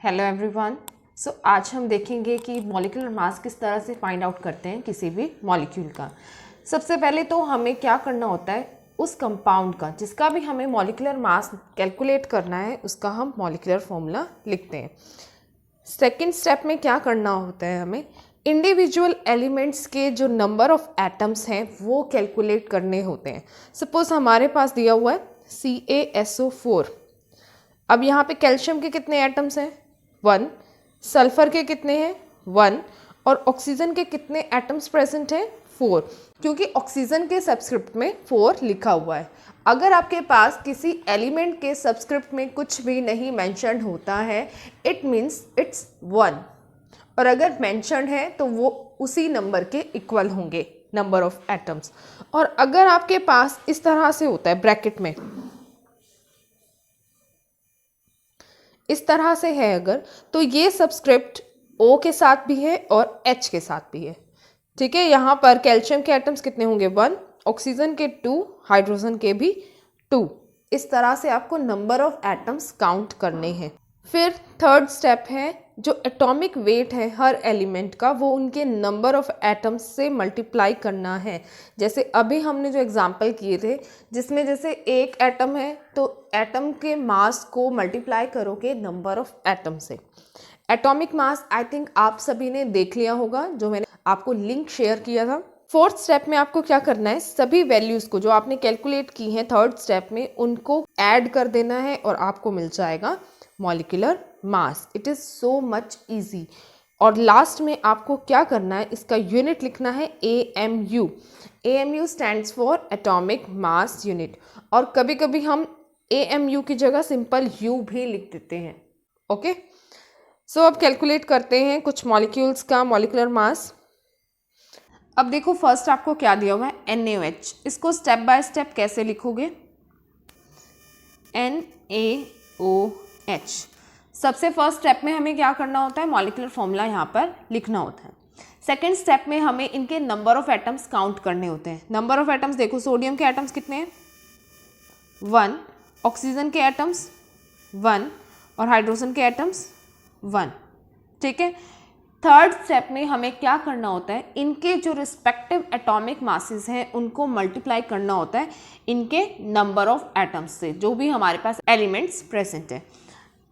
Hello everyone. आज हम देखेंगे कि मॉलिक्यूलर मास किस तरह से फाइंड आउट करते हैं किसी भी मॉलिक्यूल का। सबसे पहले तो हमें क्या करना होता है, उस कंपाउंड का जिसका भी हमें मॉलिक्यूलर मास कैलकुलेट करना है उसका हम मॉलिक्यूलर फॉर्मूला लिखते हैं। सेकेंड स्टेप में क्या करना होता है, हमें इंडिविजुअल एलिमेंट्स के जो नंबर ऑफ एटम्स हैं वो कैलकुलेट करने होते हैं। सपोज हमारे पास दिया हुआ है CaSO4। अब यहाँ पे कैल्शियम के कितने एटम्स हैं 1, सल्फर के कितने हैं 1 और ऑक्सीजन के कितने एटम्स प्रेजेंट हैं 4, क्योंकि ऑक्सीजन के सबस्क्रिप्ट में 4 लिखा हुआ है। अगर आपके पास किसी एलिमेंट के सबस्क्रिप्ट में कुछ भी नहीं मेंशन होता है इट मीन्स इट्स 1, और अगर मेंशन है तो वो उसी नंबर के इक्वल होंगे नंबर ऑफ एटम्स। और अगर आपके पास इस तरह से होता है ब्रैकेट में इस तरह से है अगर, तो ये सबस्क्रिप्ट O के साथ भी है और H के साथ भी है। ठीक है, यहाँ पर कैल्शियम के एटम्स कितने होंगे 1, ऑक्सीजन के 2, हाइड्रोजन के भी 2। इस तरह से आपको नंबर ऑफ एटम्स काउंट करने हैं। फिर थर्ड स्टेप है, जो एटॉमिक वेट है हर एलिमेंट का वो उनके नंबर ऑफ एटम्स से मल्टीप्लाई करना है। जैसे अभी हमने जो एग्जांपल किए थे जिसमें जैसे एक एटम है तो एटम के मास को मल्टीप्लाई करोगे नंबर ऑफ एटम से। एटॉमिक मास आई थिंक आप सभी ने देख लिया होगा, जो मैंने आपको लिंक शेयर किया था। फोर्थ स्टेप में आपको क्या करना है, सभी वैल्यूज़ को जो आपने कैलकुलेट की हैं थर्ड स्टेप में उनको ऐड कर देना है और आपको मिल जाएगा molecular mass. It is so much easy. और लास्ट में आपको क्या करना है, इसका यूनिट लिखना है AMU। AMU stands for atomic mass unit, और कभी कभी हम AMU की जगह सिंपल U भी लिख देते हैं। ओके, सो अब कैलकुलेट करते हैं कुछ मॉलिक्यूल्स का मॉलिक्यूलर मास। अब देखो फर्स्ट आपको क्या दिया हुआ है NaOH। इसको स्टेप बाय स्टेप कैसे लिखोगे, NaOH। सबसे फर्स्ट स्टेप में हमें क्या करना होता है, मॉलिक्यूलर फॉर्मूला यहाँ पर लिखना होता है। सेकेंड स्टेप में हमें इनके नंबर ऑफ एटम्स काउंट करने होते हैं। नंबर ऑफ एटम्स देखो, सोडियम के एटम्स कितने हैं 1, ऑक्सीजन के एटम्स 1 और हाइड्रोजन के एटम्स 1। ठीक है, थर्ड स्टेप में हमें क्या करना होता है, इनके जो रिस्पेक्टिव एटॉमिक मासेस हैं उनको मल्टीप्लाई करना होता है इनके नंबर ऑफ एटम्स से, जो भी हमारे पास एलिमेंट्स प्रेजेंट है।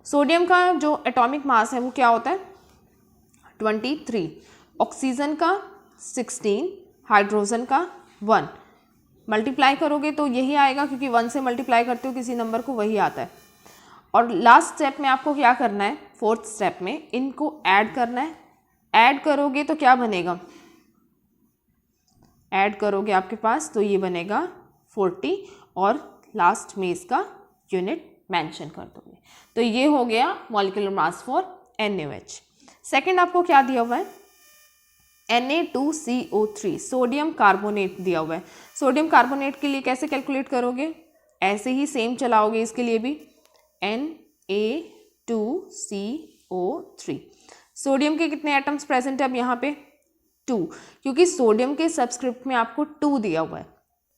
सोडियम का जो एटॉमिक मास है वो क्या होता है 23, ऑक्सीजन का 16, हाइड्रोजन का 1। मल्टीप्लाई करोगे तो यही आएगा, क्योंकि 1 से मल्टीप्लाई करते हो किसी नंबर को वही आता है। और लास्ट स्टेप में आपको क्या करना है, फोर्थ स्टेप में इनको ऐड करना है। ऐड करोगे तो क्या बनेगा, ऐड करोगे आपके पास तो ये बनेगा 40 और लास्ट में इसका यूनिट मेंशन कर दोगे। तो ये हो गया molecular mass for NaOH। Second आपको क्या दिया हुआ है Na2CO3, सोडियम कार्बोनेट दिया हुआ है। सोडियम कार्बोनेट के लिए कैसे कैलकुलेट करोगे, ऐसे ही सेम चलाओगे इसके लिए भी Na2CO3। सोडियम के कितने एटम्स प्रेजेंट है अब यहाँ पे 2, क्योंकि सोडियम के सबस्क्रिप्ट में आपको 2 दिया हुआ है।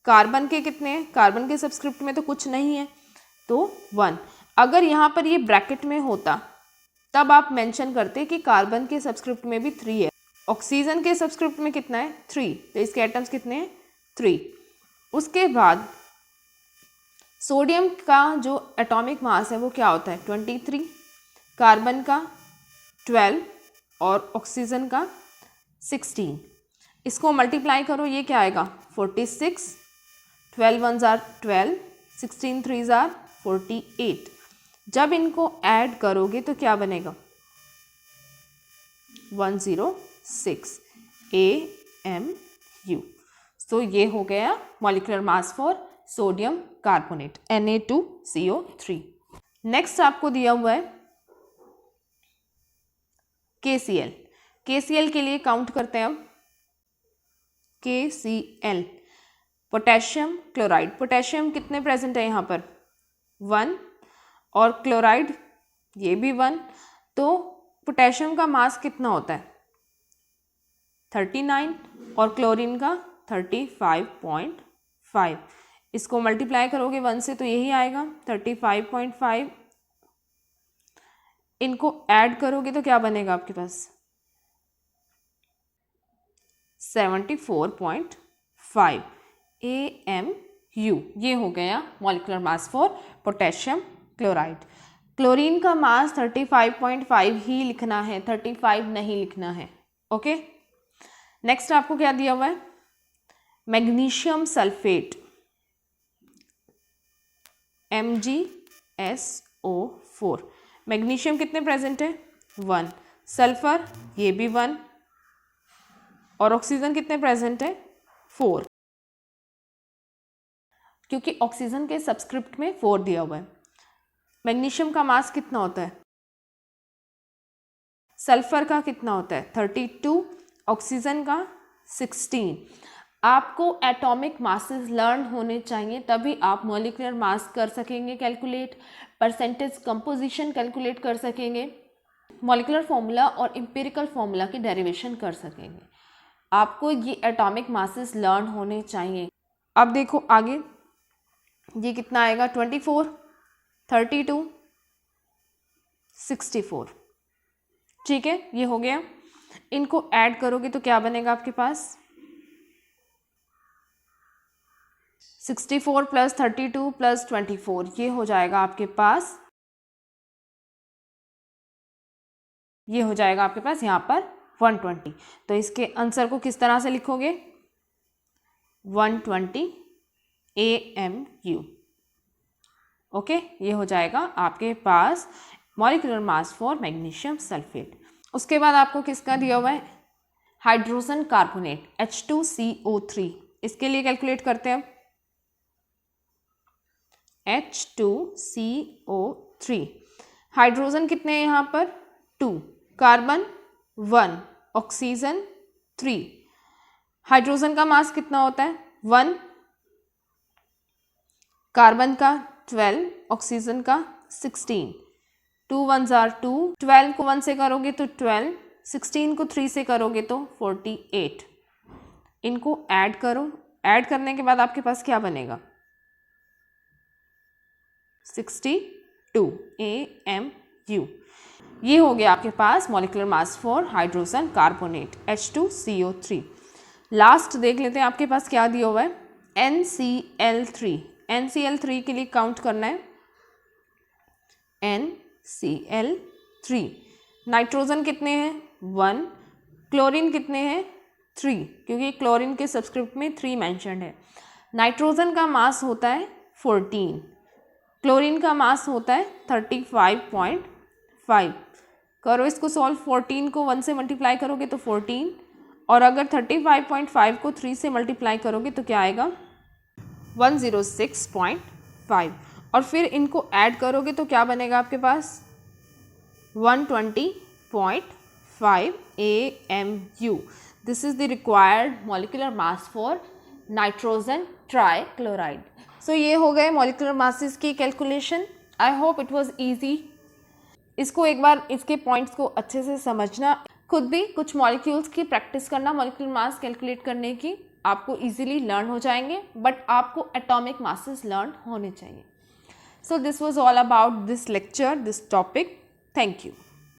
कार्बन के कितने हैं, कार्बन के सबस्क्रिप्ट में तो कुछ नहीं है तो 1। अगर यहाँ पर ये ब्रैकेट में होता तब आप मेंशन करते कि कार्बन के सबस्क्रिप्ट में भी 3 है। ऑक्सीजन के सबस्क्रिप्ट में कितना है 3, तो इसके एटम्स कितने हैं 3। उसके बाद सोडियम का जो एटॉमिक मास है वो क्या होता है 23, कार्बन का 12 और ऑक्सीजन का 16। इसको मल्टीप्लाई करो, ये क्या आएगा 46, 12 1s are 12, 16 3s are 48। जब इनको ऐड करोगे तो क्या बनेगा 106 AMU। तो ये हो गया molecular mass for sodium carbonate Na2CO3। Next आपको दिया हुआ है KCl। KCl के लिए काउंट करते हैं अब KCl, पोटेशियम क्लोराइड। पोटेशियम कितने प्रेजेंट है यहाँ पर 1 और क्लोराइड ये भी 1। तो पोटेशियम का मास कितना होता है 39 और क्लोरीन का 35.5। इसको मल्टीप्लाई करोगे 1 से तो यही आएगा 35.5 इनको ऐड करोगे तो क्या बनेगा आपके पास 74.5 AMU। ये हो गया molecular mass for potassium chloride. Chlorine का मास 35.5 ही लिखना है, 35 नहीं लिखना है। ओके, नेक्स्ट आपको क्या दिया हुआ है, मैग्नीशियम सल्फेट MgSO4। मैग्नीशियम कितने प्रेजेंट है 1, सल्फर ये भी 1 और ऑक्सीजन कितने प्रेजेंट है 4, क्योंकि ऑक्सीजन के सबस्क्रिप्ट में 4 दिया हुआ है। मैग्नीशियम का मास कितना होता है, सल्फर का कितना होता है 32, ऑक्सीजन का 16। आपको एटॉमिक मासेस लर्न होने चाहिए, तभी आप मॉलिक्यूलर मास कर सकेंगे कैलकुलेट, परसेंटेज कंपोजिशन कैलकुलेट कर सकेंगे, मॉलिक्यूलर फॉर्मूला और एम्पिरिकल फॉर्मूला की डेरिवेशन कर सकेंगे। आपको ये एटॉमिक मासेस लर्न होने चाहिए। अब देखो आगे ये कितना आएगा 24, 32, 64। ठीक है, ये हो गया। इनको ऐड करोगे तो क्या बनेगा आपके पास 64 प्लस 32 प्लस 24, ये हो जाएगा आपके पास, ये हो जाएगा आपके पास यहाँ पर 120। तो इसके आंसर को किस तरह से लिखोगे 120 AMU। ओके, ये हो जाएगा आपके पास molecular mass for magnesium sulphate. उसके बाद आपको किसका दिया हुआ है हाइड्रोजन कार्बोनेट H2CO3। इसके लिए कैलकुलेट करते हैं H2CO3। हाइड्रोजन कितने हैं यहाँ पर 2, कार्बन 1, ऑक्सीजन 3। हाइड्रोजन का मास कितना होता है 1, कार्बन का 12, ऑक्सीजन का 16। 2 1s are 2, 12 को 1 से करोगे तो 12, 16 को 3 से करोगे तो 48। इनको ऐड करो, ऐड करने के बाद आपके पास क्या बनेगा 62 AMU। ये हो गया आपके पास molecular mass for hydrogen carbonate H2CO3। Last देख लेते हैं आपके पास क्या दिया हुआ है NCl3। NCl3 के लिए काउंट करना है NCl3। नाइट्रोजन कितने हैं 1, क्लोरीन कितने हैं 3, क्योंकि क्लोरीन के सबस्क्रिप्ट में 3 मेंशन्ड है। नाइट्रोजन का मास होता है 14, क्लोरीन का मास होता है 35.5। करो इसको सॉल्व, 14 को 1 से मल्टीप्लाई करोगे तो 14, और अगर 35.5 को 3 से मल्टीप्लाई करोगे तो क्या आएगा 106.5, और फिर इनको ऐड करोगे तो क्या बनेगा आपके पास 120.5 AMU। This is the required molecular mass for nitrogen trichloride. So ये हो गए मॉलिक्यूलर मासेस की calculation. I hope it was easy. इसको एक बार इसके पॉइंट्स को अच्छे से समझना, खुद भी कुछ मॉलिक्यूल्स की प्रैक्टिस करना, मॉलिक्यूलर मास कैलकुलेट करने की, आपको इजीली लर्न हो जाएंगे, बट आपको एटॉमिक मासेस लर्न होने चाहिए। So this was all about this lecture, this topic. Thank you.